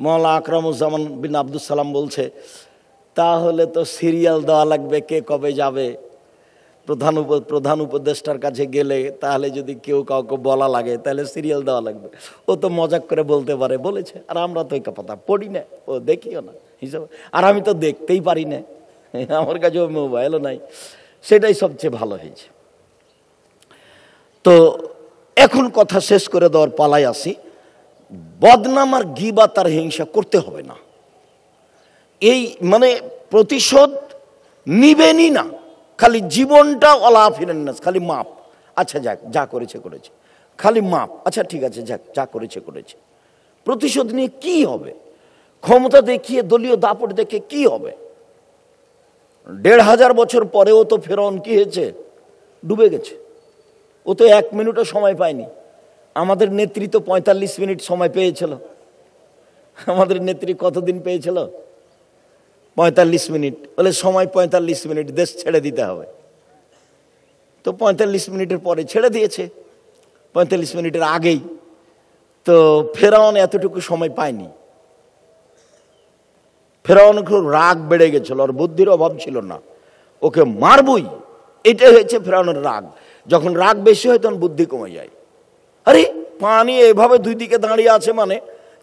মওলানা আকরামুজ্জামান বিন আব্দুস সালাম বলছে, তাহলে তো সিরিয়াল দেওয়া লাগবে, কে কবে যাবে। প্রধান উপদেষ্টার কাছে গেলে তাহলে যদি কেউ কাউকে বলা লাগে তাহলে সিরিয়াল দেওয়া লাগবে। ও তো মজাক করে বলতে পারে, বলেছে। আর আমরা তো এই কথা পড়ি না, ও দেখিও না হিসাবে। আর আমি তো দেখতেই পারি না, আমার কাছে মোবাইলও নাই। সেটাই সবচেয়ে ভালো হয়েছে। তো এখন কথা শেষ করে দেওয়ার পালায় আসি। বদনাম আর গীবাত আর হিংসা করতে হবে না। এই মানে প্রতিশোধ নিবেনই না, খালি জীবনটা ওলা ফিরেন না, খালি মাপ। আচ্ছা যাক, যা করেছে করেছে, খালি মাপ। আচ্ছা ঠিক আছে, যাক, যা করেছে করেছে। প্রতিশোধ নিয়ে কি হবে? ক্ষমতা দেখিয়ে, দলীয় দাপট দেখে কি হবে? ১৫০০ বছর পরেও তো ফেরাউন কি হয়েছে? ডুবে গেছে। ও তো 1 মিনিটও সময় পায়নি। আমাদের নেত্রী তো ৪৫ মিনিট সময় পেয়েছিল। আমাদের নেত্রী কতদিন পেয়েছিল? ৪৫ মিনিট। বলে সময় ৪৫ মিনিট, দেশ ছেড়ে দিতে হবে। তো ৪৫ মিনিটের পরে ছেড়ে দিয়েছে, ৪৫ মিনিটের আগেই। তো ফেরাউন এতটুকু সময় পায়নি। ফেরাউন খুব রাগ বেড়ে গেছিল, আর বুদ্ধির অভাব ছিল না, ওকে মারবই। এটাই হয়েছে ফেরাউনের রাগ। যখন রাগ বেশি হয় তখন বুদ্ধি কমে যায়। আরে পানি এভাবে দুই দিকে দাঁড়িয়ে আছে, মানে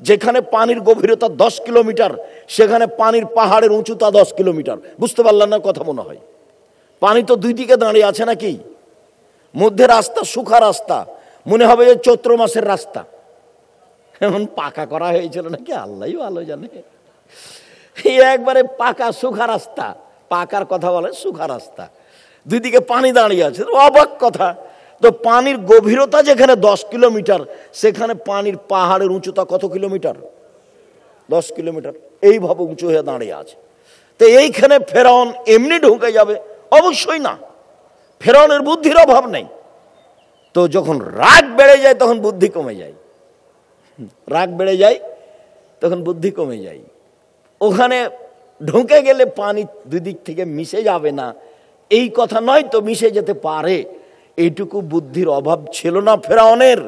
যেখানে পানির গভীরতা 10 কিলোমিটার সেখানে পানির পাহাড়ের উঁচুতা 10 কিলোমিটার। বুঝতে পারলাম না কথা মনে হয়? পানি তো দুই দিকে দাঁড়িয়ে আছে নাকি? মধ্যে রাস্তা শুখা রাস্তা, মনে হবে যে চৈত্র মাসের রাস্তা। এমন পাকা করা হয়েছিল নাকি আল্লাহই ভালো জানে। একবারে পাকা শুখা রাস্তা, পাকার কথা বলে শুখা রাস্তা, দুই দিকে পানি দাঁড়িয়ে আছে। অবাক কথা। তো পানির গভীরতা যেখানে 10 কিলোমিটার সেখানে পানির পাহাড়ের উঁচুতা কত কিলোমিটার? 10 কিলোমিটার। এইভাবে উঁচু হয়ে দাঁড়িয়ে আছে। তো এইখানে ফেরাউন এমনি ঢুকে যাবে? অবশ্যই না। ফেরাউনের বুদ্ধির অভাব নেই। তো যখন রাগ বেড়ে যায় তখন বুদ্ধি কমে যায়। রাগ বেড়ে যায় তখন বুদ্ধি কমে যায়। ওখানে ঢুকে গেলে পানি দুই দিক থেকে মিশে যাবে না এই কথা নয়, তো মিশে যেতে পারে। এইটুকু বুদ্ধির অভাব ছিল না ফেরাউনের।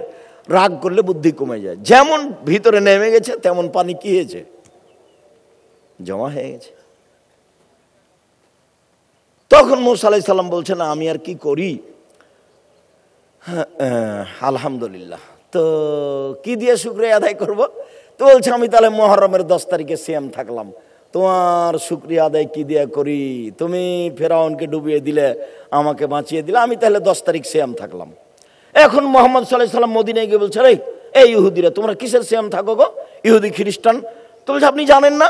রাগ করলে বুদ্ধি কমে যায়। যেমন ভিতরে নেমে গেছে তেমন পানি কি হয়েছে? জমা হয়ে গেছে। তখন মূসা আলাইহিস সালাম বলছেন, আমি আর কি করি? আলহামদুলিল্লাহ। তো কি দিয়ে শুকরিয়া আদায় করব? তো বলছে, আমি তাহলে মুহররমের 10 তারিখে সিয়াম থাকলাম। তোমার শুকরিয়া আদায় কি দিয়ে করি? তুমি ফেরাউনকে ডুবিয়ে দিলে, আমাকে বাঁচিয়ে দিলে, আমি তাহলে 10 তারিখ সিয়াম থাকলাম। এখন মুহাম্মদ সাল্লাল্লাহু আলাইহি সাল্লাম মদিনায় গিয়ে বলছে, এই ইহুদিরা, তোমরা কিসের সিয়াম থাকো গো? ইহুদি খ্রিস্টান। তো বলছে, আপনি জানেন না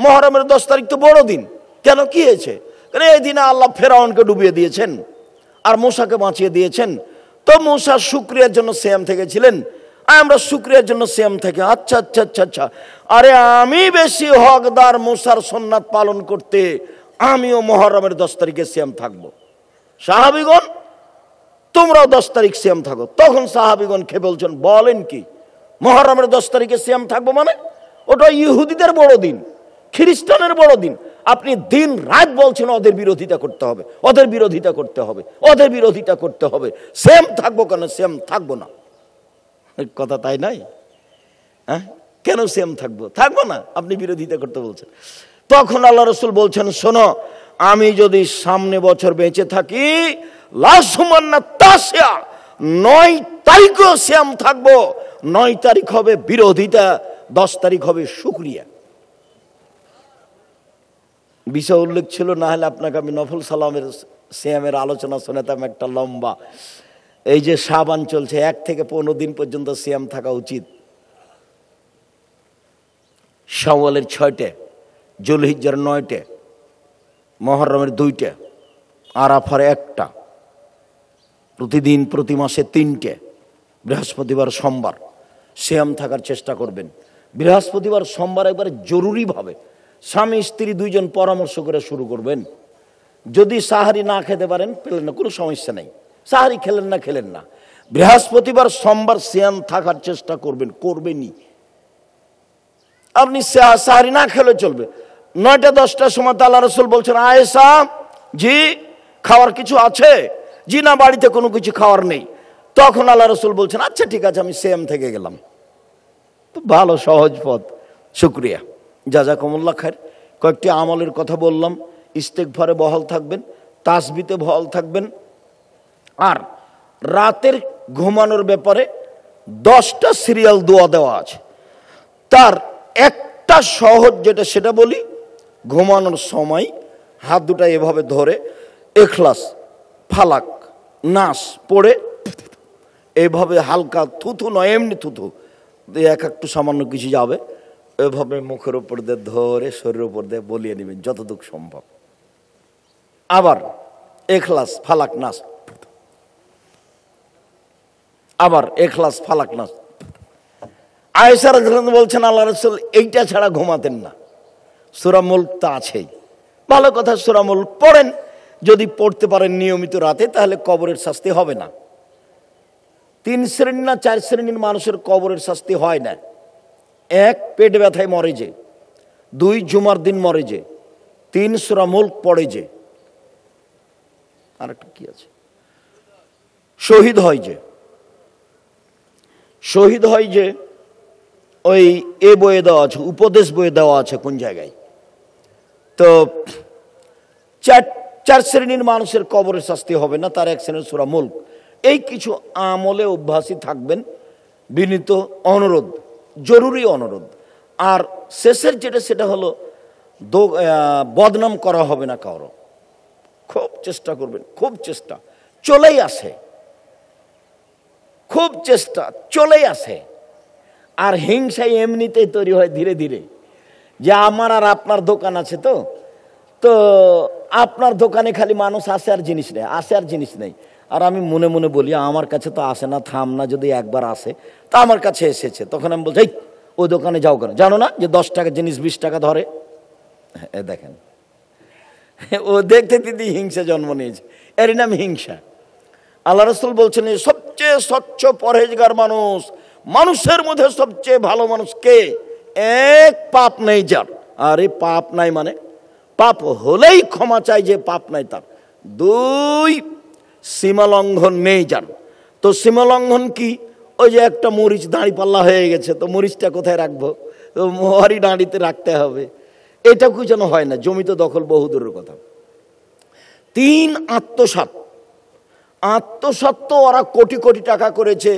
মুহররমের 10 তারিখ তো বড় দিন। কেন, কি হয়েছে? এই দিনে আল্লাহ ফেরাউনকে ডুবিয়ে দিয়েছেন আর মূসাকে বাঁচিয়ে দিয়েছেন। তো মূসা শুকরিয়ার জন্য সিয়াম থেকেছিলেন, আমরা শুকরিয়ার জন্য সিয়াম থেকে। আচ্ছা আচ্ছা আচ্ছা আচ্ছা। আরে আমি বেশি হকদার মূসার সুন্নাত পালন করতে, আমিও মুহররমের 10 তারিখে সিয়াম থাকবো। সাহাবীগণ, তোমরাও 10 তারিখ সিয়াম থাকো। তখন সাহাবীগণ খেয়ে বলছেন, বলেন কি মুহররমের 10 তারিখে সিয়াম থাকবো? মানে ওটা ইহুদিদের বড় দিন, খ্রিস্টানের বড় দিন। আপনি দিন রাত বলছেন ওদের বিরোধিতা করতে হবে, ওদের বিরোধিতা করতে হবে, ওদের বিরোধিতা করতে হবে। সেম থাকবো কেন? সেম থাকবো না। কথা তাই নাই? হ্যাঁ, কেন সেম থাকবো? থাকবো না, আপনি বিরোধিতা করতে বলছেন। তখন আল্লাহ রাসূল বলছেন, শোনো, আমি যদি সামনে বছর বেঁচে থাকি, লাসুমান্না তাসিয়া, 9 তারিখও সিয়াম থাকবো। 9 তারিখ হবে বিরোধিতা, 10 তারিখ হবে শুকরিয়া। বিষয় উল্লেখ ছিল, না হলে আপনাকে আমি নফল সালামের সিয়ামের আলোচনা শোনাতাম একটা লম্বা। এই যে শাবান চলছে, 1 থেকে 15 দিন পর্যন্ত সিয়াম থাকা উচিত। শাওয়ালের 6টে, জুলহিজ্জার 9টে, মুহররমের 2টে, আরাফার 1টা, প্রতিদিন প্রতি মাসে 3টে, বৃহস্পতিবার সোমবার সিয়াম থাকার চেষ্টা করবেন। বৃহস্পতিবার সোমবার একবারে জরুরিভাবে স্বামী স্ত্রী 2 জন পরামর্শ করে শুরু করবেন। যদি সাহারি না খেতে পারেন, পেলেন না, কোনো সমস্যা নেই। সাহারি খেলেন না, বৃহস্পতিবার সোমবার সিয়াম থাকার চেষ্টা করবেন, করবেনই। আপনি সাহারি না খেলে চলবে। 9টা-10টার সময় আল্লাহ রাসূল বলছেন, আয়েশা, জি খাওয়ার কিছু আছে? জি না, বাড়িতে কোনো কিছু খাওয়ার নেই। তখন আল্লাহ রাসূল বলছেন, আচ্ছা ঠিক আছে, আমি সিয়াম থেকে গেলাম। তো ভালো সহজ পথ, শুকরিয়া, জাযাকুমুল্লাহ খায়ের। কয়েকটি আমলের কথা বললাম, ইস্তেগফারে বহাল থাকবেন, তাসবিতে বহাল থাকবেন। আর রাতের ঘুমানোর ব্যাপারে 10টা সিরিয়াল দোয়া দেওয়া আছে, তার একটা সহজ যেটা সেটা বলি। ঘুমানোর সময় হাত দুটা এভাবে ধরে ইখলাস, ফালাক, নাস পড়ে এইভাবে হালকা থুথু নয়, এমনি থুথু এক একটু সামান্য কিছু যাবে, এভাবে মুখের উপর দিয়ে ধরে শরীরের উপর দিয়ে বলিয়ে নেবেন যতটুকু সম্ভব। আবার ইখলাস, ফালাক, নাস, আবার ইখলাস, ফালাক, নাস। আয়েশা রাদিয়াল্লাহু বলছেন আল্লাহ রাসূল এইটা ছাড়া ঘুমাতেন না। সূরা মুলক তো আছেই, ভালো কথা, সূরা মুলক পড়েন। যদি পড়তে পারেন নিয়মিত রাতে, তাহলে কবরের শাস্তি হবে না। 3 শ্রেণী না 4 শ্রেণীর মানুষের কবরের শাস্তি হয় না। 1, পেট ব্যথায় মরে যে। 2, জুমার দিন মরে যে। 3, সূরা মুলক পড়ে যে। আরেকটা কি আছে? শহীদ হয় যে। শহীদ হয় যে ওই এ বইয়ে দেওয়া আছে, উপদেশ বইয়ে দেওয়া আছে কোন জায়গায়। তো 4 শ্রেণীর মানুষের কবরের শাস্তি হবে না, তার 1 শ্রেণীর সূরা মুলক। এই কিছু আমলে অভ্যাসী থাকবেন, বিনীত অনুরোধ, জরুরি অনুরোধ। আর শেষের যেটা সেটা হলো বদনাম করা হবে না কারো। খুব চেষ্টা করবেন, খুব চেষ্টা চলেই আসে, খুব চেষ্টা চলেই আসে। আর হিংসাই এমনিতেই তৈরি হয় ধীরে ধীরে, যে আমার আর আপনার দোকান আছে, তো তো আপনার দোকানে খালি মানুষ আসে আর জিনিস নেই, আসে আর জিনিস নেই। আর আমি মনে মনে বলি আমার কাছে তো আসে না, থাম না, যদি একবার আসে তা আমার কাছে এসেছে। তখন আমি বলছি ওই দোকানে যাও কেন? জানো না যে 10 টাকা জিনিস 20 টাকা ধরে? দেখেন, ও দেখতে দিদি হিংসা জন্ম নিয়েছে, এরই নাম হিংসা। আল্লাহ রাসূল বলছেন সবচেয়ে স্বচ্ছ পরহেজগার মানুষ, মানুষের মধ্যে সবচেয়ে ভালো মানুষ কে? 1, পাপ নেই যার। আরে পাপ নাই মানে পাপ হলেই ক্ষমা চাই, যে পাপ নাই তার। 2, সীমা লঙ্ঘন নেই যার। তো সীমা লঙ্ঘন কি? ওই যে একটা মরিচ দাঁড়ি পাল্লা হয়ে গেছে, তো মরিচটা কোথায় রাখবো? তো মোহারি দাঁড়িতে রাখতে হবে। এটাও কি যেন হয় না, জমিতে দখল বহু দূরের কথা। 3, আত্মসাৎ। আত্মসাৎ তো ওরা কোটি কোটি টাকা করেছে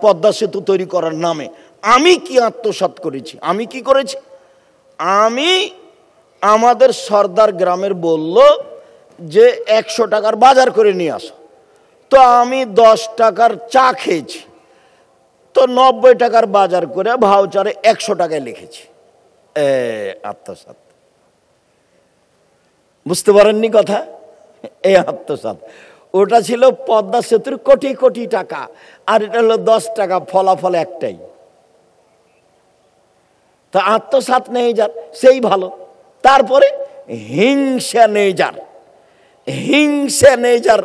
পদ্মা সেতু তৈরি করার নামে। আমি কি আত্মসাৎ করেছি? আমি কি করেছি? আমি, আমাদের সর্দার গ্রামের বলল যে 100 টাকার বাজার করে নিয়ে আসো, তো আমি 10 টাকার চা খেয়েছি, তো 90 টাকার বাজার করে ভাউচারে 100 টাকায় লিখেছি। আত্মসাৎ। বুঝতে পারেননি কথা? এই আত্মসাৎ। ওটা ছিল পদ্মা সেতুর কোটি কোটি টাকা, আর এটা হলো 10 টাকা, ফলাফল একটাই। তা আত্মসাৎ নেই যার, সেই ভালো। তারপরে হিংসা নেই যার, হিংসা নেই যার,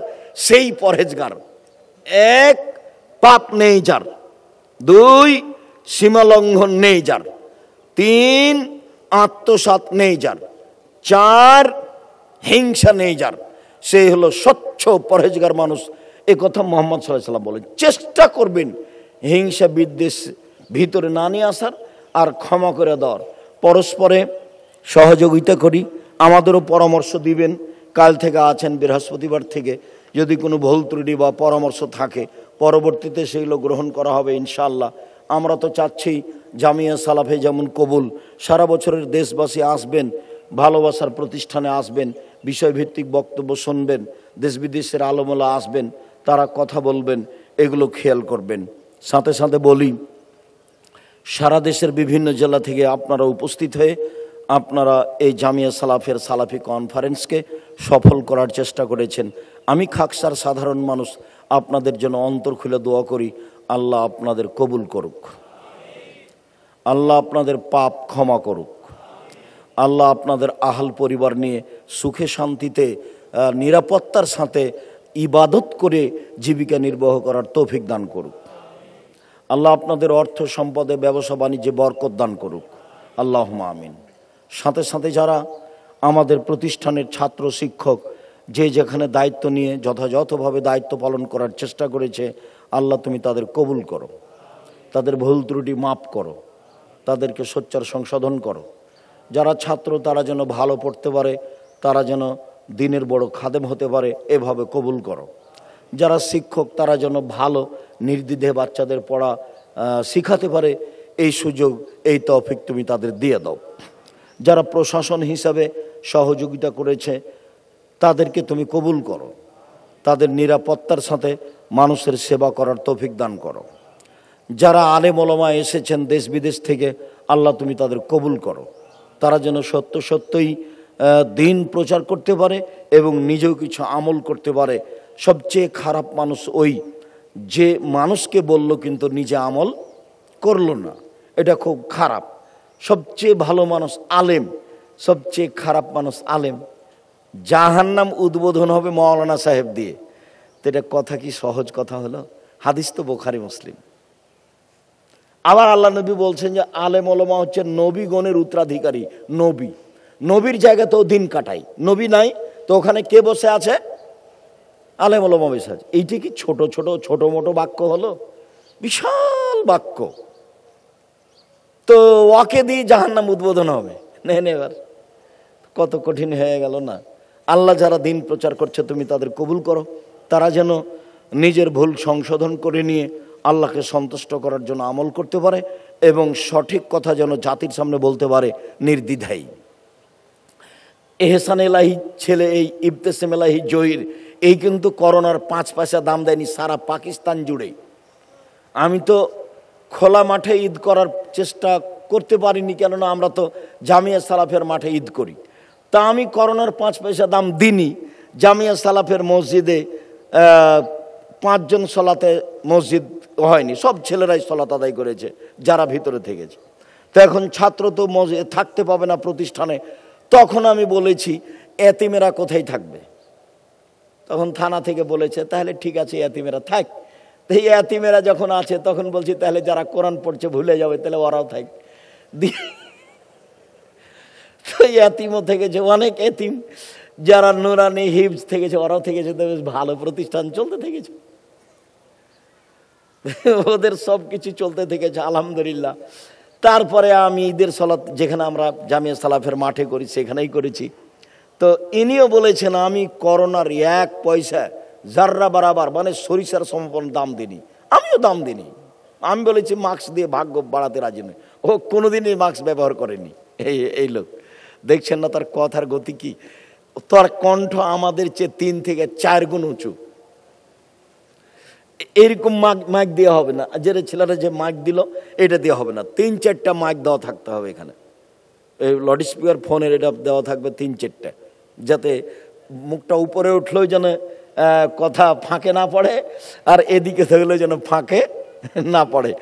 সেই পরহেজগার। 1, পাপ নেই যার। 2, সীমালঙ্ঘন নেই যার। 3, আত্মসাৎ নেই যার। 4, হিংসা নেই যার, সেই হলো স্বচ্ছ পরহেজগার মানুষ। এ কথা মুহাম্মদ সাল্লাল্লাহু আলাইহি ওয়াসাল্লাম বলেন। চেষ্টা করবেন হিংসা বিদ্বেষ ভিতরে না নিয়ে আসার, আর ক্ষমা করে দেওয়ার। পরস্পরে সহযোগিতা করি, আমাদেরও পরামর্শ দিবেন। কাল থেকে আছেন, বৃহস্পতিবার থেকে যদি কোনো ভুল ত্রুটি বা পরামর্শ থাকে পরবর্তীতে সেইগুলো গ্রহণ করা হবে ইনশাআল্লাহ। আমরা তো চাচ্ছি জামিয়া সালাফে যেমন কবুল, সারা বছরের দেশবাসী আসবেন, ভালোবাসার প্রতিষ্ঠানে আসবেন, বিষয়ভিত্তিক বক্তব্য শুনবেন, দেশ বিদেশের আলেমুলামা আসবেন, তারা কথা বলবেন, এগুলো খেয়াল করবেন। সাথে সাথে বলি, সারা দেশের বিভিন্ন জেলা থেকে আপনারা উপস্থিত হয়ে আপনারা এই জামিয়া সালাফের সালাফি কনফারেন্সকে সফল করার চেষ্টা করেছেন। আমি খাকসার সাধারণ মানুষ, আপনাদের জন্য অন্তর খুলে দোয়া করি, আল্লাহ আপনাদের কবুল করুক, আল্লাহ আপনাদের পাপ ক্ষমা করুক, আল্লাহ আপনাদের আহাল পরিবার নিয়ে সুখে শান্তিতে নিরাপত্তার সাথে ইবাদত করে জীবিকা নির্বাহ করার তৌফিক দান করুক। আল্লাহ আপনাদের অর্থ সম্পদে ব্যবসা বাণিজ্যে বরকত দান করুক, আল্লাহুম্মা আমিন। সাথে সাথে যারা আমাদের প্রতিষ্ঠানের ছাত্র শিক্ষক যে যেখানে দায়িত্ব নিয়ে যথাযথভাবে দায়িত্ব পালন করার চেষ্টা করেছে, আল্লাহ তুমি তাদের কবুল করো, তাদের ভুল ত্রুটি মাফ করো, তাদেরকে সোচ্চার সংশোধন করো। যারা ছাত্র তারা যেন ভালো পড়তে পারে, তারা যেন দিনের বড় খাদেম হতে পারে, এভাবে কবুল করো। যারা শিক্ষক তারা যেন ভালো নির্দ্বিধে বাচ্চাদের পড়া শিখাতে পারে, এই সুযোগ এই তৌফিক তুমি তাদের দিয়ে দাও। যারা প্রশাসন হিসাবে সহযোগিতা করেছে তাদেরকে তুমি কবুল করো, তাদের নিরাপত্তার সাথে মানুষের সেবা করার তৌফিক দান করো। যারা আলেম ওলামা এসেছেন দেশ বিদেশ থেকে, আল্লাহ তুমি তাদের কবুল করো, তারা যেন সত্য সত্যই দিন প্রচার করতে পারে এবং নিজেও কিছু আমল করতে পারে। সবচেয়ে খারাপ মানুষ ওই যে মানুষকে বলল কিন্তু নিজে আমল করলো না, এটা খুব খারাপ। সবচেয়ে ভালো মানুষ আলেম, সবচেয়ে খারাপ মানুষ আলেম। জাহান্নাম উদ্বোধন হবে মাওলানা সাহেব দিয়ে, তো এটা কথা কি সহজ কথা হলো? হাদিস তো বুখারী মুসলিম। আবার আল্লাহ নবী বলছেন যে আলেম ওলামা হচ্ছে নবীগণের উত্তরাধিকারী। নবীর জায়গাতেও দিন কাটাই, নবী নাই তো ওখানে কে বসে আছে? আলেম ওলামা বসে আছে। এইটা কি ছোট মোটো বাক্য হলো? বিশাল বাক্য। তো ওকে দিয়ে জাহান্নাম উদ্বোধন হবে, নেন এবার কত কঠিন হয়ে গেল না? আল্লাহ যারা দিন প্রচার করছে তুমি তাদের কবুল করো, তারা যেন নিজের ভুল সংশোধন করে নিয়ে আল্লাহকে সন্তুষ্ট করার জন্য আমল করতে পারে এবং সঠিক কথা যেন জাতির সামনে বলতে পারে নির্দ্বিধায়। এহসান এলাহি ছেলে এই ইবতেসেম এলাহি জহির, এই কিন্তু করোনার 5 পয়সা দাম দেয়নি সারা পাকিস্তান জুড়ে। আমি তো খোলা মাঠে ঈদ করার চেষ্টা করতে পারিনি, কেননা আমরা তো জামিয়া সালাফের মাঠে ঈদ করি। তা আমি করোনার 5 পয়সা দাম দিইনি। জামিয়া সালাফের মসজিদে 5 জন সলাতে মসজিদ হয়নি, সব ছেলেরাই সলাত আদায় করেছে যারা ভিতরে থেকেছে। তো এখন ছাত্র তো থাকতে পাবে না প্রতিষ্ঠানে। তখন আমি বলেছি এতিমেরা কোথায় থাকবে? তখন থানা থেকে বলেছে তাহলে ঠিক আছে এতিমেরা থাক। এই এতিমেরা যখন আছে তখন বলছি তাহলে যারা কোরআন পড়ছে ভুলে যাবে, তাহলে ওরাও থাক। তো এতিমও থেকেছে, অনেক এতিম যারা নুরানি হিফজ থেকেছে ওরাও থেকেছে, তো বেশ ভালো প্রতিষ্ঠান চলতে থেকেছে, ওদের সব কিছু চলতে থেকেছে আলহামদুলিল্লাহ। তারপরে আমি ঈদের সালাত যেখানে আমরা জামিয়া সালাফের মাঠে করি সেখানেই করেছি। তো ইনিও বলেছেন আমি করোনার 1 পয়সা জাররা বরাবর মানে সরিষার সমপন দাম দিনি, আমিও দাম দিনি। আমি বলেছি মাস্ক দিয়ে ভাগ্য বাড়াতে রাজি নই। ও কোনোদিনই মাস্ক ব্যবহার করেনি। এই লোক দেখছেন না তার কথার গতি কি? তার কণ্ঠ আমাদের চেয়ে 3 থেকে 4 গুণ উঁচু। এরকম মাইক দেওয়া হবে না, যে ছেলেরা যে মাইক দিল এটা দেওয়া হবে না, 3-4টা মাইক দেওয়া থাকতে হবে এখানে। এই লাউড স্পিকার ফোনের এটা দেওয়া থাকবে 3-4টা, যাতে মুখটা উপরে উঠলেও যেন কথা ফাঁকে না পড়ে, আর এদিকে থাকলেও যেন ফাঁকে না পড়ে,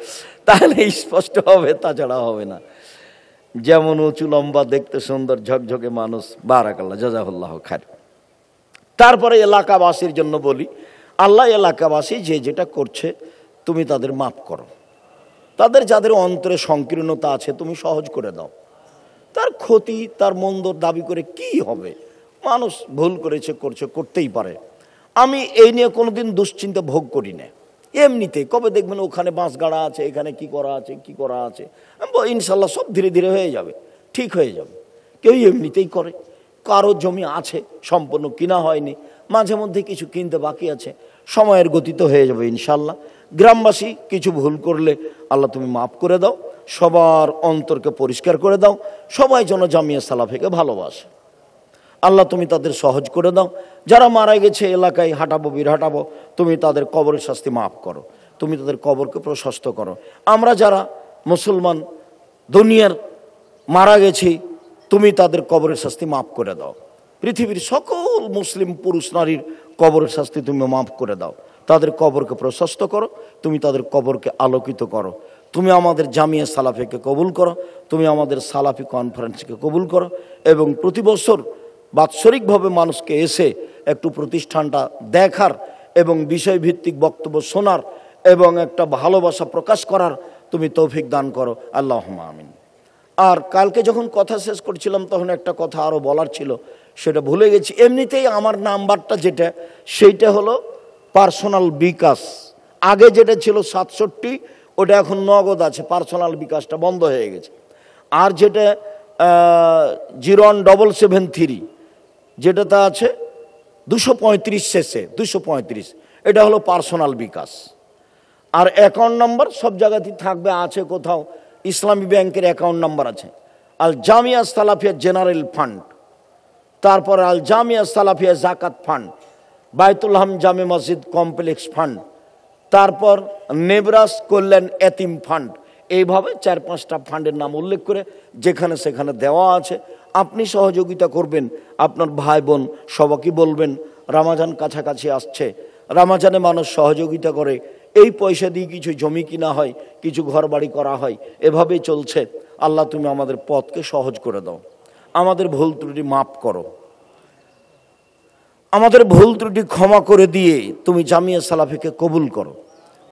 তাহলে স্পষ্ট হবে, তাছাড়া হবে না। যেমন উঁচু লম্বা দেখতে সুন্দর ঝকঝকে মানুষ, বারাকাল্লাহ জাযাকাল্লাহ খায়র। তারপরে এলাকাবাসীর জন্য বলি, আল্লাহ এলাকাবাসী যে যেটা করছে তুমি তাদের মাফ করো, তাদের যাদের অন্তরে সংকীর্ণতা আছে তুমি সহজ করে দাও। তার ক্ষতি তার মন্দ দাবি করে কি হবে? মানুষ ভুল করেছে, করতেই পারে। আমি এই নিয়ে কোনোদিন দুশ্চিন্তা ভোগ করি না। এমনিতে কবে দেখবেন ওখানে বাঁশ গাড়া আছে, এখানে কি করা আছে, ইনশাল্লাহ সব ধীরে ধীরে হয়ে যাবে, ঠিক হয়ে যাবে। কেউ এমনিতেই করে, কারো জমি আছে সম্পূর্ণ কিনা হয়নি, মাঝে মধ্যে কিছু কিনতে বাকি আছে, সময়ের গতিতে হয়ে যাবে ইনশাল্লাহ। গ্রামবাসী কিছু ভুল করলে আল্লাহ তুমি মাফ করে দাও, সবার অন্তরকে পরিষ্কার করে দাও, সবাই যেন জামিয়া সালাফিকে ভালোবাসে। আল্লাহ তুমি তাদের সহজ করে দাও। যারা মারা গেছে এলাকায় হাঁটাবো বীর হাঁটাবো, তুমি তাদের কবরের শাস্তি মাফ করো, তুমি তাদের কবরকে প্রশস্ত করো। আমরা যারা মুসলমান দুনিয়ার মারা গেছি, তুমি তাদের কবরের শাস্তি মাফ করে দাও। পৃথিবীর সকল মুসলিম পুরুষ নারীর কবরের শাস্তি তুমি মাফ করে দাও, তাদের কবরকে প্রশস্ত করো, তুমি তাদের কবরকে আলোকিত করো। তুমি আমাদের জামিয়া সালাফিকে কবুল করো, তুমি আমাদের সালাফি কনফারেন্সকে কবুল করো, এবং প্রতি বছর বাৎসরিকভাবে মানুষকে এসে একটু প্রতিষ্ঠানটা দেখার এবং বিষয়ভিত্তিক বক্তব্য শোনার এবং একটা ভালোবাসা প্রকাশ করার তুমি তৌফিক দান করো, আল্লাহুম্মা আমিন। আর কালকে যখন কথা শেষ করছিলাম তখন একটা কথা আরও বলার ছিল, সেটা ভুলে গেছি। এমনিতেই আমার নাম্বারটা যেটা, সেইটা হলো পার্সোনাল বিকাশ। আগে যেটা ছিল 67 ওটা এখন নগদ আছে, পার্সোনাল বিকাশটা বন্ধ হয়ে গেছে। আর যেটা 01773 যেটাতে আছে 235 শেষে 235, এটা হলো পার্সোনাল বিকাশ। আর অ্যাকাউন্ট নাম্বার সব জায়গাতেই থাকবে, আছে কোথাও ইসলামী ব্যাংকের অ্যাকাউন্ট নাম্বার আছে, আল জামিয়া সালাফিয়া জেনারেল ফান্ড, তারপর আল জামিয়া সালাফিয়া জাকাত ফান্ড, বাইতুল হাম জামে মসজিদ কমপ্লেক্স ফান্ড, তারপর নেবরাস কল্যাণ এতিম ফান্ড। এইভাবে 4-5টা ফান্ডের নাম উল্লেখ করে যেখানে সেখানে দেওয়া আছে। আপনি সহযোগিতা করবেন, আপনার ভাই বোন সবাইকে বলবেন। রমজান কাছাকাছি আসছে, রমজানে মানুষ সহযোগিতা করে, এই পয়সা দিয়ে কিছু জমি কিনা হয়, কিছু ঘর বাড়ি করা হয়, এভাবেই চলছে। আল্লাহ তুমি আমাদের পথকে সহজ করে দাও, আমাদের ভুল ত্রুটি মাফ করো, আমাদের ভুল ত্রুটি ক্ষমা করে দিয়ে তুমি জামিয়া সালাফিকে কবুল করো।